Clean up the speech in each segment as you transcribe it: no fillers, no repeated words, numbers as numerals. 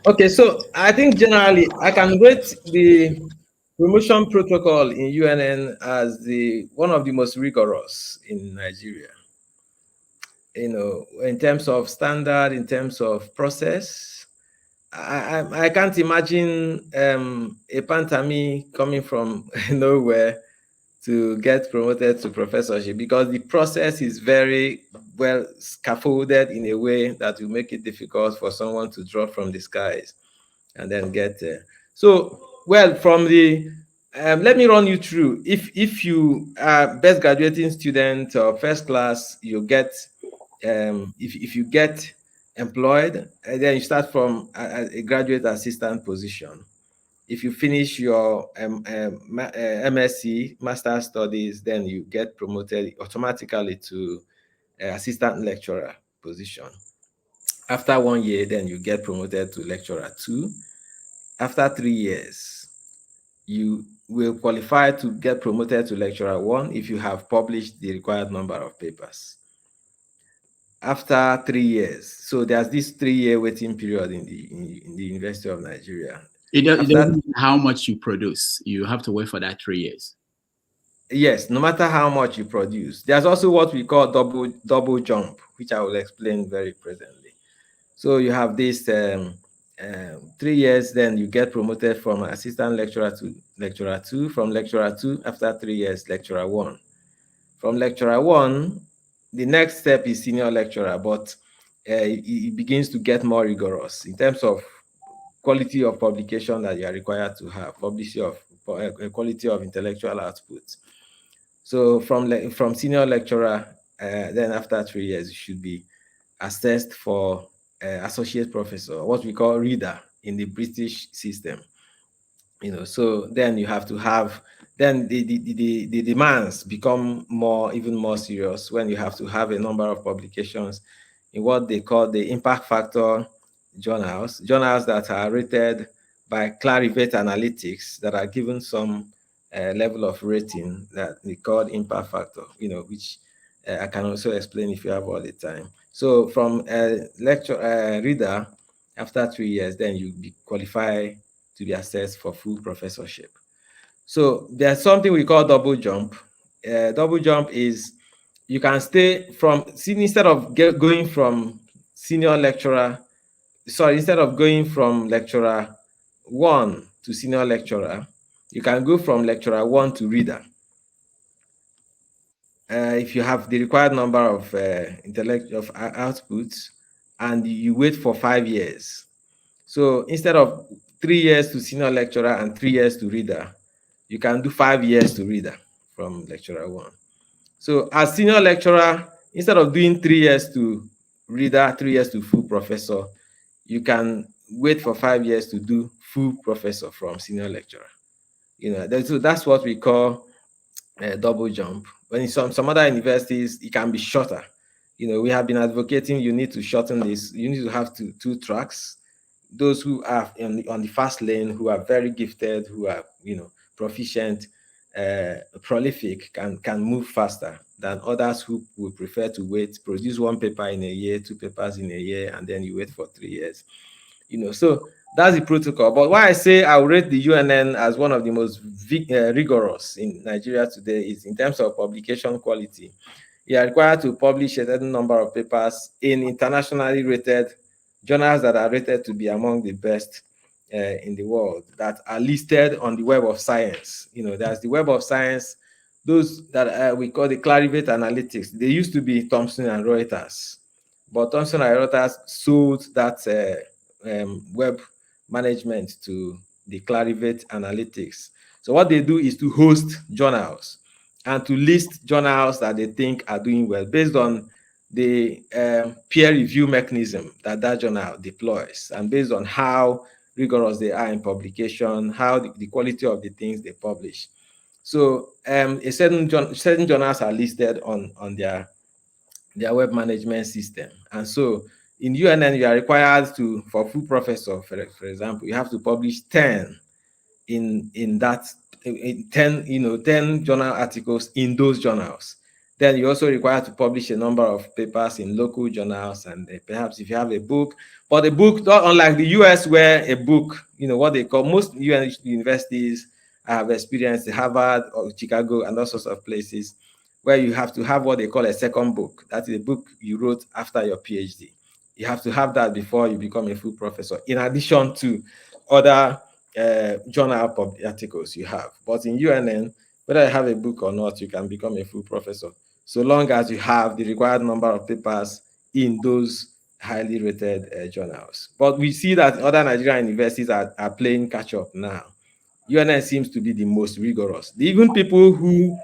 Okay, so I think generally I can rate the promotion protocol in UNN as the one of the most rigorous in Nigeria. In terms of standard, in terms of process, I can't imagine a Pantami coming from nowhere to get promoted to professorship, because the process is very well scaffolded in a way that will make it difficult for someone to drop from the skies and then get there. So, well, from the let me run you through. If you are best graduating student or first class, you get if you get employed, then you start from a graduate assistant position. If you finish your MSc, master studies, then you get promoted automatically to assistant lecturer position. After 1 year, then you get promoted to lecturer two. After 3 years, you will qualify to get promoted to lecturer one if you have published the required number of papers. After 3 years, so there's this 3 year waiting period in the University of Nigeria. It doesn't After mean how much you produce. You have to wait for that 3 years. Yes, no matter how much you produce, there's also what we call double jump, which I will explain very presently. So you have this 3 years, then you get promoted from assistant lecturer to lecturer two. From lecturer two, after 3 years, lecturer one. From lecturer one, the next step is senior lecturer, but it begins to get more rigorous in terms of quality of publication that you are required to have, quality of intellectual output. So from senior lecturer, then after 3 years, you should be assessed for associate professor, what we call reader in the British system. So then you have to have, then the demands become even more serious when you have to have a number of publications in what they call the impact factor journals that are rated by Clarivate Analytics, that are given some level of rating that we call impact factor, which I can also explain if you have all the time. So from lecture reader, after 3 years, then you be qualify to be assessed for full professorship. So there's something we call double jump. Double jump is you can stay from, instead of going from senior lecturer, instead of going from lecturer one to senior lecturer, you can go from lecturer one to reader. If you have the required number of outputs, and you wait for 5 years. So instead of 3 years to senior lecturer and 3 years to reader, you can do 5 years to reader from lecturer one. So as senior lecturer, instead of doing 3 years to reader, 3 years to full professor, you can wait for 5 years to do full professor from senior lecturer. So that's what we call double jump. When in some other universities, it can be shorter. We have been advocating you need to shorten this. You need to have two tracks. Those who are on the fast lane, who are very gifted, who are proficient, prolific, can move faster than others who would prefer to wait, produce one paper in a year, two papers in a year, and then you wait for 3 years. So that's the protocol. But why I say I would rate the UNN as one of the most rigorous in Nigeria today is in terms of publication quality. You are required to publish a certain number of papers in internationally rated journals that are rated to be among the best in the world, that are listed on the Web of Science. There's the Web of Science, those that we call the Clarivate Analytics. They used to be Thomson and Reuters, but Thomson and Reuters sold that web management to the Clarivate Analytics. So what they do is to host journals and to list journals that they think are doing well based on the peer review mechanism that journal deploys, and based on how rigorous they are in publication, how the quality of the things they publish. So a certain journals are listed on their web management system. And so in UNN, you are required to, for full professor, for example, you have to publish 10 in 10 10 journal articles in those journals. Then you're also required to publish a number of papers in local journals, and perhaps if you have a book. But a book, not unlike the US, where a book, what they call most universities I have experienced, Harvard or Chicago and all sorts of places, where you have to have what they call a second book. That is a book you wrote after your PhD. You have to have that before you become a full professor, in addition to other journal articles you have. But in UNN, whether you have a book or not, you can become a full professor, so long as you have the required number of papers in those highly rated journals. But we see that other Nigerian universities are playing catch up now. UNN seems to be the most rigorous. Even people who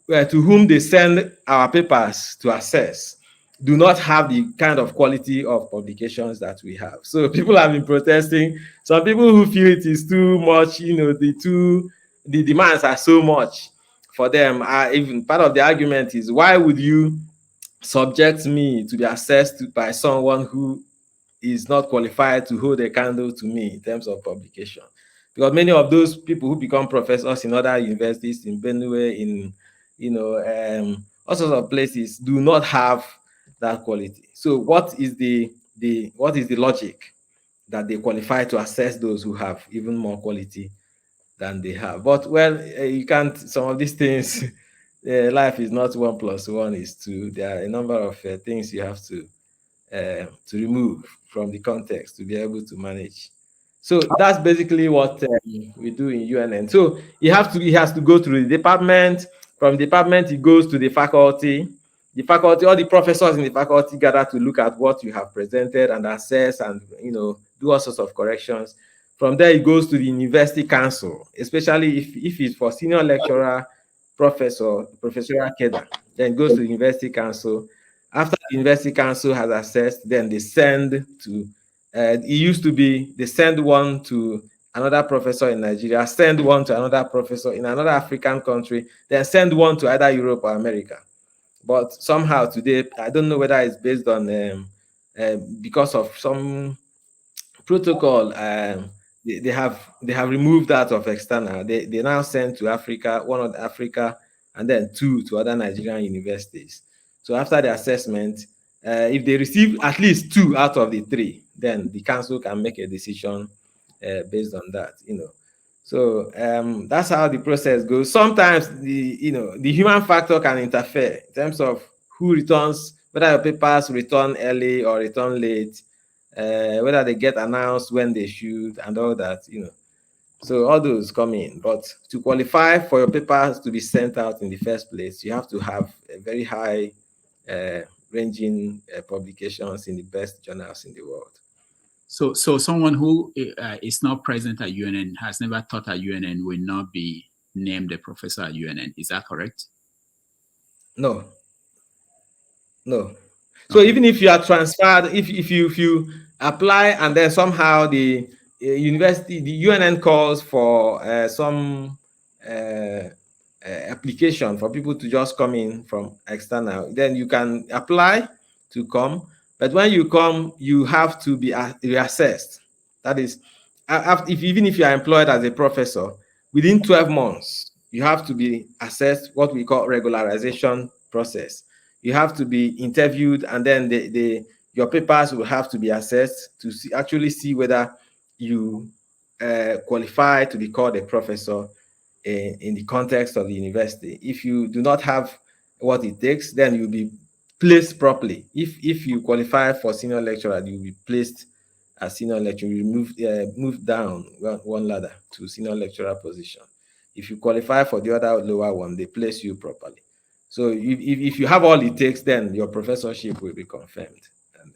to whom they send our papers to assess do not have the kind of quality of publications that we have. So people have been protesting. Some people who feel it is too much, the demands are so much for them. Even part of the argument is, why would you subject me to be assessed by someone who is not qualified to hold a candle to me in terms of publication? Because many of those people who become professors in other universities, in Benue, in all sorts of places, do not have that quality. So what is the logic that they qualify to assess those who have even more quality than they have? But well, you can't. Some of these things, life is not 1+1 is 2. There are a number of things you have to remove from the context to be able to manage. So that's basically what we do in UNN. So he has to go through the department. From the department, he goes to the faculty. The faculty, all the professors in the faculty gather to look at what you have presented and assess and do all sorts of corrections. From there, it goes to the university council, especially if it's for senior lecturer, professorial cadre. Then it goes to the university council. After the university council has assessed, then they send to, it used to be, they send one to another professor in Nigeria, send one to another professor in another African country, then send one to either Europe or America. But somehow today, I don't know whether it's based on, because of some protocol, they have removed that of external. They now send to Africa, one of Africa, and then two to other Nigerian universities. So after the assessment, if they receive at least 2 out of the 3, then the council can make a decision based on that. So that's how the process goes. Sometimes the human factor can interfere in terms of who returns, whether your papers return early or return late, whether they get announced when they should, and all that. So all those come in. But to qualify for your papers to be sent out in the first place, you have to have a very high ranging publications in the best journals in the world. So someone who is not present at UNN, has never taught at UNN, will not be named a professor at UNN. Is that correct? No. So okay. Even if you are transferred, if you apply and then somehow the university, the UNN calls for some application for people to just come in from external, then you can apply to come. But when you come, you have to be reassessed. That is, even if you are employed as a professor, within 12 months, you have to be assessed, what we call regularization process. You have to be interviewed, and then your papers will have to be assessed to actually see whether you qualify to be called a professor in the context of the university. If you do not have what it takes, then you'll be placed properly. If you qualify for senior lecturer, you'll be placed as senior lecturer. You move down one ladder to senior lecturer position. If you qualify for the other lower one, they place you properly. So if you have all it takes, then your professorship will be confirmed.